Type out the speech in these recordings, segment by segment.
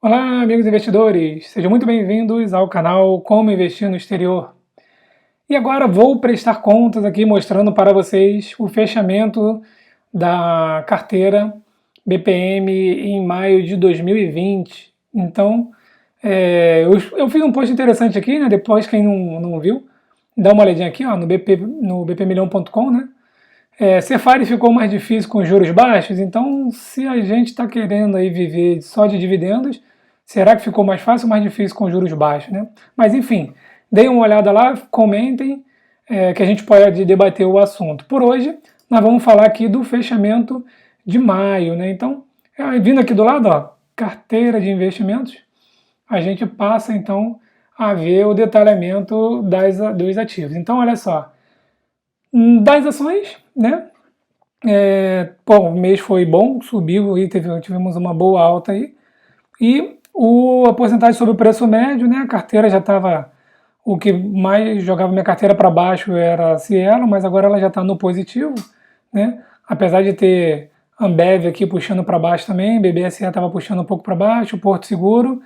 Olá, amigos investidores! Sejam muito bem-vindos ao canal Como Investir no Exterior. E agora vou prestar contas aqui mostrando para vocês o fechamento da carteira BPM em maio de 2020. Então, eu fiz um post interessante aqui, né? Depois, quem não viu, dá uma olhadinha aqui ó, no bpmilhão.com, né? Cefari ficou mais difícil com juros baixos, então se a gente está querendo aí viver só de dividendos, será que ficou mais fácil ou mais difícil com juros baixos, né? Mas enfim, deem uma olhada lá, comentem, que a gente pode debater o assunto. Por hoje, nós vamos falar aqui do fechamento de maio, né? Então, vindo aqui do lado, ó, carteira de investimentos, a gente passa então a ver o detalhamento dos ativos. Então, olha só, das ações, né? O mês foi bom, subiu e tivemos uma boa alta aí. E a porcentagem sobre o preço médio, né? A carteira já estava. O que mais jogava minha carteira para baixo era a Cielo, mas agora ela já está no positivo, né? Apesar de ter Ambev aqui puxando para baixo também, BBSE estava puxando um pouco para baixo, Porto Seguro,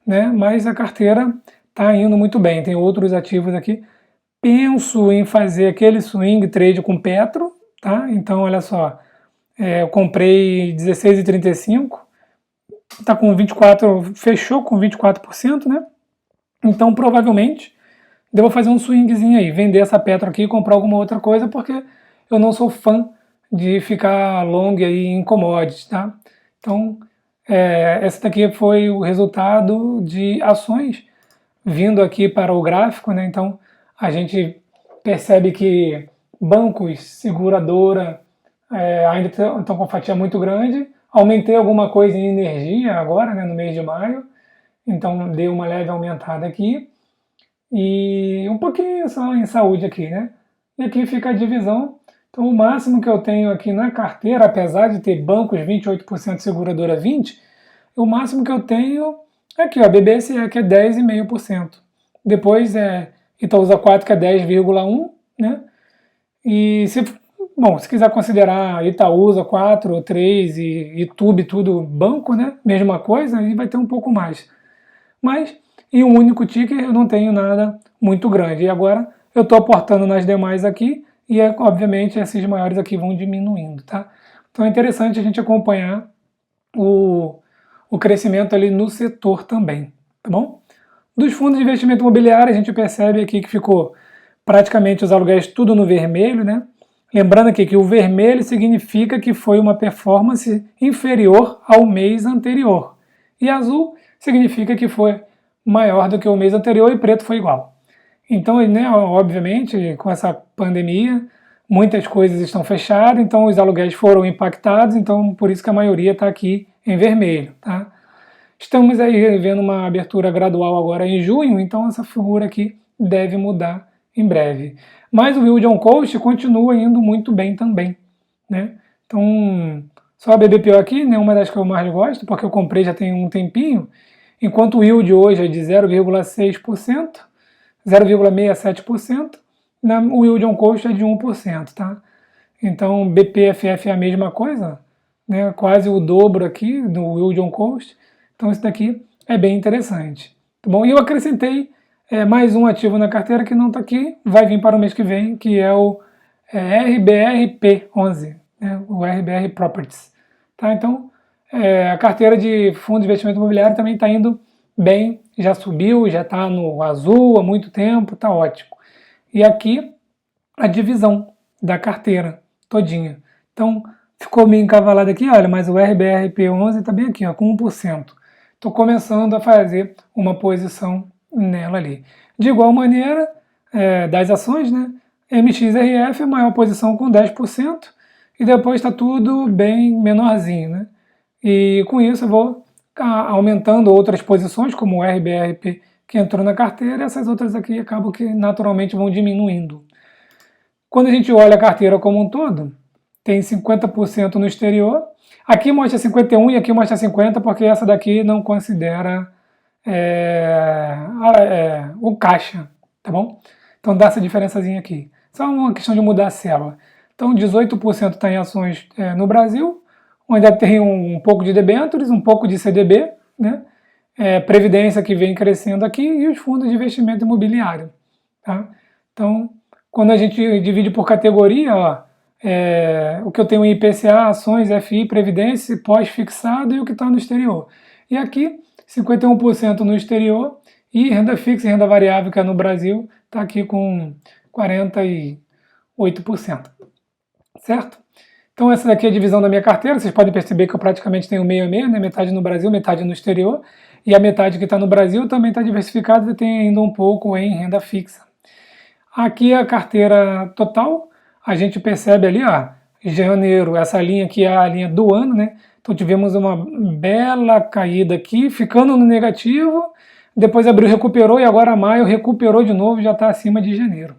né? Mas a carteira está indo muito bem. Tem outros ativos aqui. Penso em fazer aquele swing trade com Petro, tá? Então, olha só, eu comprei 16,35, tá com 24, fechou com 24%, né? Então, provavelmente, devo fazer um swingzinho aí, vender essa Petro aqui e comprar alguma outra coisa, porque eu não sou fã de ficar long aí em commodities, tá? Então, esse daqui foi o resultado de ações vindo aqui para o gráfico, né? Então, a gente percebe que bancos, seguradora, ainda estão com fatia muito grande. Aumentei alguma coisa em energia agora, né, no mês de maio, então deu uma leve aumentada aqui. E um pouquinho só em saúde aqui, né? E aqui fica a divisão. Então, o máximo que eu tenho aqui na carteira, apesar de ter bancos 28%, seguradora 20%, o máximo que eu tenho é aqui, ó, BBSE, que é 10,5%. Depois Itaúsa 4, que é 10,1%, né? E se quiser considerar Itaúsa 4 ou 3 e YouTube tudo banco, né? Mesma coisa, aí vai ter um pouco mais. Mas em um único ticker eu não tenho nada muito grande. E agora eu estou aportando nas demais aqui e obviamente esses maiores aqui vão diminuindo, tá? Então é interessante a gente acompanhar o crescimento ali no setor também, tá bom? Dos fundos de investimento imobiliário, a gente percebe aqui que ficou praticamente os aluguéis tudo no vermelho, né? Lembrando aqui que o vermelho significa que foi uma performance inferior ao mês anterior. E azul significa que foi maior do que o mês anterior e preto foi igual. Então, né, obviamente, com essa pandemia, muitas coisas estão fechadas, então os aluguéis foram impactados, então por isso que a maioria está aqui em vermelho, tá? Estamos aí vendo uma abertura gradual agora em junho, então essa figura aqui deve mudar em breve. Mas o Yield on Coast continua indo muito bem também, né? Então, só a BBPO aqui, né, uma das que eu mais gosto, porque eu comprei já tem um tempinho, enquanto o yield hoje é de 0,6%, 0,67%, o Yield on Coast é de 1%, tá? Então, BPFF é a mesma coisa, né, quase o dobro aqui do Yield on Coast. Então, isso daqui é bem interessante. Tá bom? E eu acrescentei mais um ativo na carteira que não está aqui, vai vir para o mês que vem, que é o RBRP11, né, o RBR Properties. Tá? Então, a carteira de fundo de investimento imobiliário também está indo bem, já subiu, já está no azul há muito tempo, está ótimo. E aqui a divisão da carteira todinha. Então, ficou meio encavalado aqui, olha, mas o RBRP11 está bem aqui, ó, com 1%. Estou começando a fazer uma posição nela ali. De igual maneira, das ações, né? MXRF é a maior posição com 10%, e depois está tudo bem menorzinho, né? E com isso eu vou aumentando outras posições, como o RBRP que entrou na carteira, e essas outras aqui acabam que naturalmente vão diminuindo. Quando a gente olha a carteira como um todo, tem 50% no exterior. Aqui mostra 51 e aqui mostra 50, porque essa daqui não considera o caixa, tá bom? Então dá essa diferençazinha aqui. Só uma questão de mudar a célula. Então 18% está em ações no Brasil, onde tem um pouco de debêntures, um pouco de CDB, né? Previdência que vem crescendo aqui e os fundos de investimento imobiliário. Tá? Então, quando a gente divide por categoria, ó, o que eu tenho em IPCA, ações, FI, Previdência, pós-fixado e o que está no exterior. E aqui, 51% no exterior e renda fixa e renda variável, que é no Brasil, está aqui com 48%. Certo? Então essa daqui é a divisão da minha carteira. Vocês podem perceber que eu praticamente tenho meio a meio, né? Metade no Brasil, metade no exterior. E a metade que está no Brasil também está diversificada e tem ainda um pouco em renda fixa. Aqui é a carteira total. A gente percebe ali, ó, janeiro, essa linha aqui é a linha do ano, né? Então tivemos uma bela caída aqui, ficando no negativo. Depois abril recuperou e agora maio recuperou de novo, já está acima de janeiro.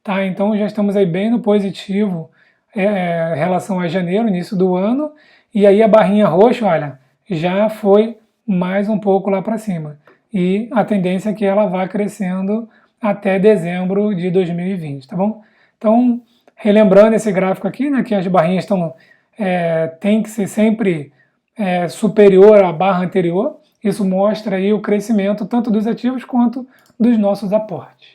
Tá? Então já estamos aí bem no positivo em relação a janeiro, início do ano. E aí a barrinha roxa, olha, já foi mais um pouco lá para cima. E a tendência é que ela vá crescendo até dezembro de 2020, tá bom? Então, relembrando esse gráfico aqui, né, que as barrinhas tem que ser sempre superior à barra anterior. Isso mostra aí o crescimento tanto dos ativos quanto dos nossos aportes.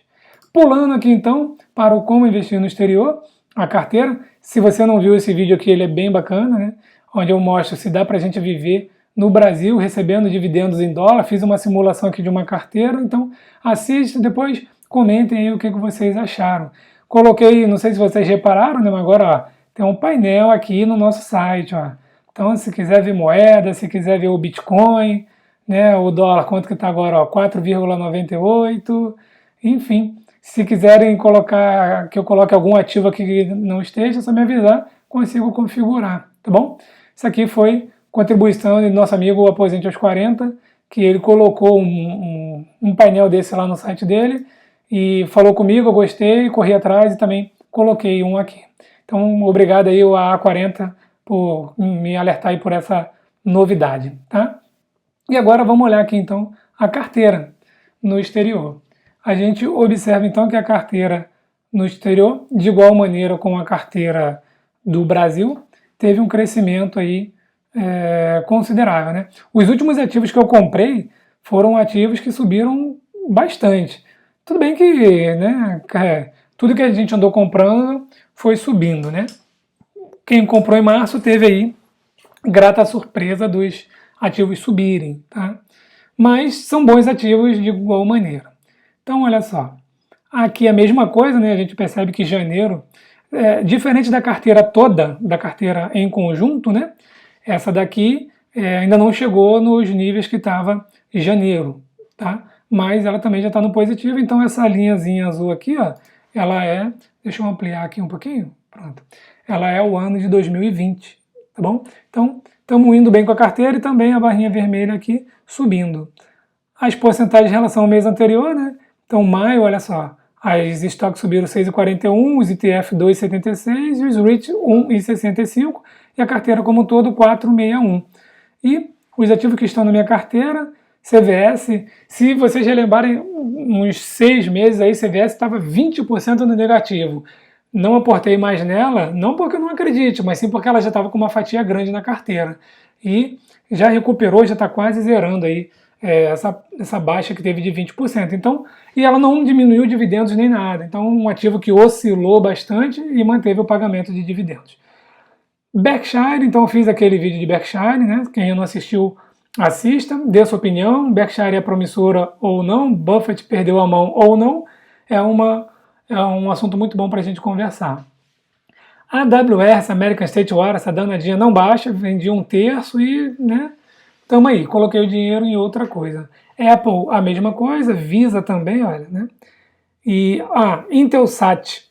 Pulando aqui então para o como investir no exterior, a carteira. Se você não viu esse vídeo aqui, ele é bem bacana, né? Onde eu mostro se dá para a gente viver no Brasil recebendo dividendos em dólar. Fiz uma simulação aqui de uma carteira, então assista, depois comentem aí o que vocês acharam. Coloquei, não sei se vocês repararam, né? Mas agora ó, tem um painel aqui no nosso site, ó. Então se quiser ver moeda, se quiser ver o Bitcoin, né? O dólar, quanto que está agora, ó, 4,98, enfim. Se quiserem colocar que eu coloque algum ativo aqui que não esteja, é só me avisar, consigo configurar, tá bom? Isso aqui foi contribuição do nosso amigo Aposente aos 40, que ele colocou um painel desse lá no site dele e falou comigo, eu gostei, corri atrás e também coloquei um aqui. Então, obrigado aí ao A40 por me alertar aí por essa novidade, tá? E agora vamos olhar aqui então a carteira no exterior. A gente observa então que a carteira no exterior, de igual maneira com a carteira do Brasil, teve um crescimento aí considerável, né? Os últimos ativos que eu comprei foram ativos que subiram bastante. Tudo bem que, né, tudo que a gente andou comprando foi subindo, né? Quem comprou em março teve aí grata surpresa dos ativos subirem, tá? Mas são bons ativos de igual maneira. Então, olha só, aqui a mesma coisa, né? A gente percebe que janeiro, diferente da carteira toda, da carteira em conjunto, né? Essa daqui ainda não chegou nos níveis que estava em janeiro, tá? Mas ela também já está no positivo, então essa linhazinha azul aqui, ó, ela deixa eu ampliar aqui um pouquinho, pronto. Ela é o ano de 2020, tá bom? Então, estamos indo bem com a carteira e também a barrinha vermelha aqui subindo. As porcentagens em relação ao mês anterior, né? Então, maio, olha só, as estoques subiram 6,41, os ETF 2,76 e os REIT 1,65 e a carteira como um todo 4,61. E os ativos que estão na minha carteira, CVS, se vocês relembrarem uns 6 meses aí, CVS estava 20% no negativo. Não aportei mais nela, não porque eu não acredite, mas sim porque ela já estava com uma fatia grande na carteira. E já recuperou, já está quase zerando aí essa baixa que teve de 20%. Então, e ela não diminuiu dividendos nem nada. Então, um ativo que oscilou bastante e manteve o pagamento de dividendos. Berkshire, então eu fiz aquele vídeo de Berkshire, né? Quem não assistiu, assista, dê sua opinião. Berkshire é promissora ou não, Buffett perdeu a mão ou não, é um assunto muito bom para a gente conversar. A AWS, American State Water, essa danadinha não baixa, vendi 1/3 e, né, tamo aí, coloquei o dinheiro em outra coisa. Apple, a mesma coisa, Visa também, olha, né? E Intelsat,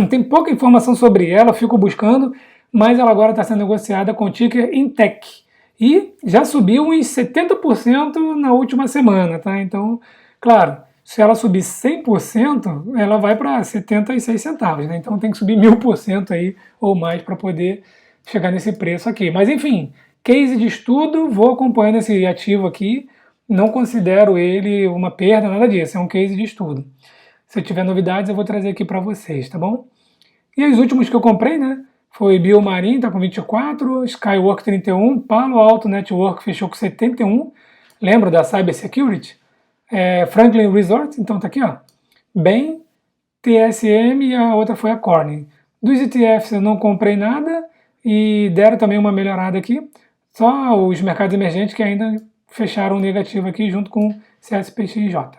tem pouca informação sobre ela, fico buscando, mas ela agora está sendo negociada com o ticker Intec. E já subiu uns 70% na última semana, tá? Então, claro, se ela subir 100%, ela vai para 76 centavos, né? Então tem que subir 1000% aí ou mais para poder chegar nesse preço aqui. Mas enfim, case de estudo, vou acompanhando esse ativo aqui, não considero ele uma perda, nada disso, é um case de estudo. Se eu tiver novidades, eu vou trazer aqui para vocês, tá bom? E os últimos que eu comprei, né? Foi Biomarin, tá com 24, Skywork 31, Palo Alto Network fechou com 71, Lembra da Cybersecurity? Franklin Resort, então tá aqui, ó. Bain, TSM e a outra foi a Corning. Dos ETFs eu não comprei nada e deram também uma melhorada aqui. Só os mercados emergentes que ainda fecharam negativo aqui junto com CSPXJ.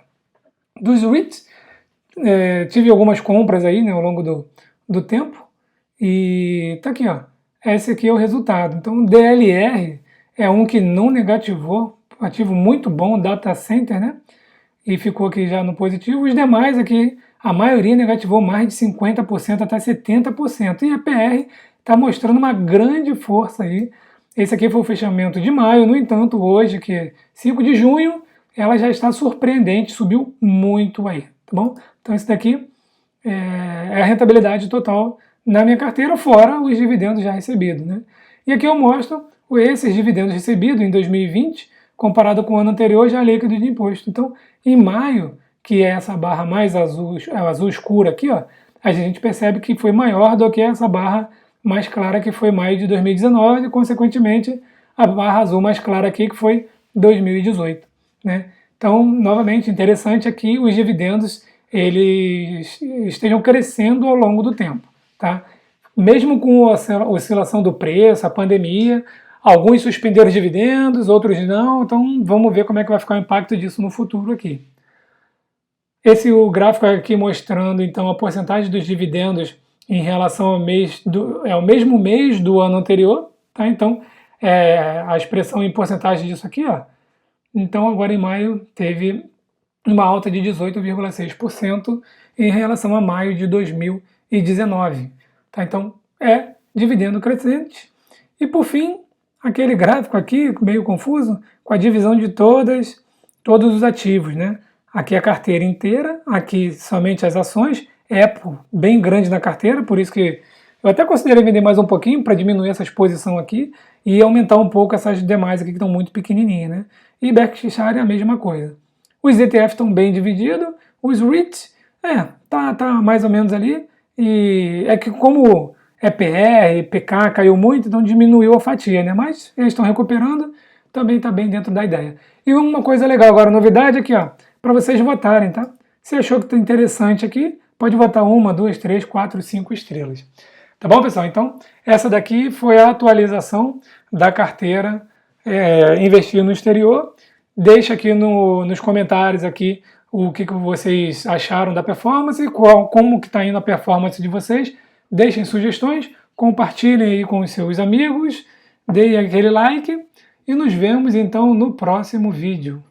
Dos REITs, tive algumas compras aí, né, ao longo do tempo e tá aqui, ó. Esse aqui é o resultado. Então o DLR é um que não negativou, ativo muito bom, data center, né? E ficou aqui já no positivo. Os demais aqui, a maioria negativou mais de 50% até 70%. E a PR está mostrando uma grande força aí. Esse aqui foi o fechamento de maio, no entanto, hoje, que é 5 de junho, ela já está surpreendente, subiu muito aí, tá bom? Então esse daqui é a rentabilidade total na minha carteira, fora os dividendos já recebidos, né? E aqui eu mostro esses dividendos recebidos em 2020, comparado com o ano anterior, já líquido de imposto. Então, em maio, que é essa barra mais azul escura aqui, ó, a gente percebe que foi maior do que essa barra mais clara que foi maio de 2019 e, consequentemente, a barra azul mais clara aqui que foi 2018, né? Então, novamente, interessante aqui os dividendos eles estejam crescendo ao longo do tempo, tá? Mesmo com a oscilação do preço, a pandemia, alguns suspenderam os dividendos, outros não, então vamos ver como é que vai ficar o impacto disso no futuro aqui. Esse o gráfico aqui mostrando então a porcentagem dos dividendos em relação ao ao mesmo mês do ano anterior, tá? Então a expressão em porcentagem disso aqui, ó. Então agora em maio teve uma alta de 18,6% em relação a maio de 2019, tá? Então dividendo crescente. E por fim, aquele gráfico aqui, meio confuso, com a divisão de todos os ativos, né? Aqui a carteira inteira, aqui somente as ações, Apple bem grande na carteira, por isso que eu até considerei vender mais um pouquinho para diminuir essa exposição aqui e aumentar um pouco essas demais aqui que estão muito pequenininhas, né? E Berkshire é a mesma coisa. Os ETFs estão bem divididos, os REITs, tá mais ou menos ali, e é que como PR, PK caiu muito, então diminuiu a fatia, né? Mas eles estão recuperando, também está bem dentro da ideia. E uma coisa legal agora, novidade aqui, ó, para vocês votarem, tá? Se achou que está interessante aqui, pode votar 1, 2, 3, 4, 5 estrelas. Tá bom, pessoal? Então, essa daqui foi a atualização da carteira Investir no Exterior. Deixa aqui nos comentários aqui o que vocês acharam da performance e como que está indo a performance de vocês. Deixem sugestões, compartilhem aí com os seus amigos, deem aquele like e nos vemos então no próximo vídeo.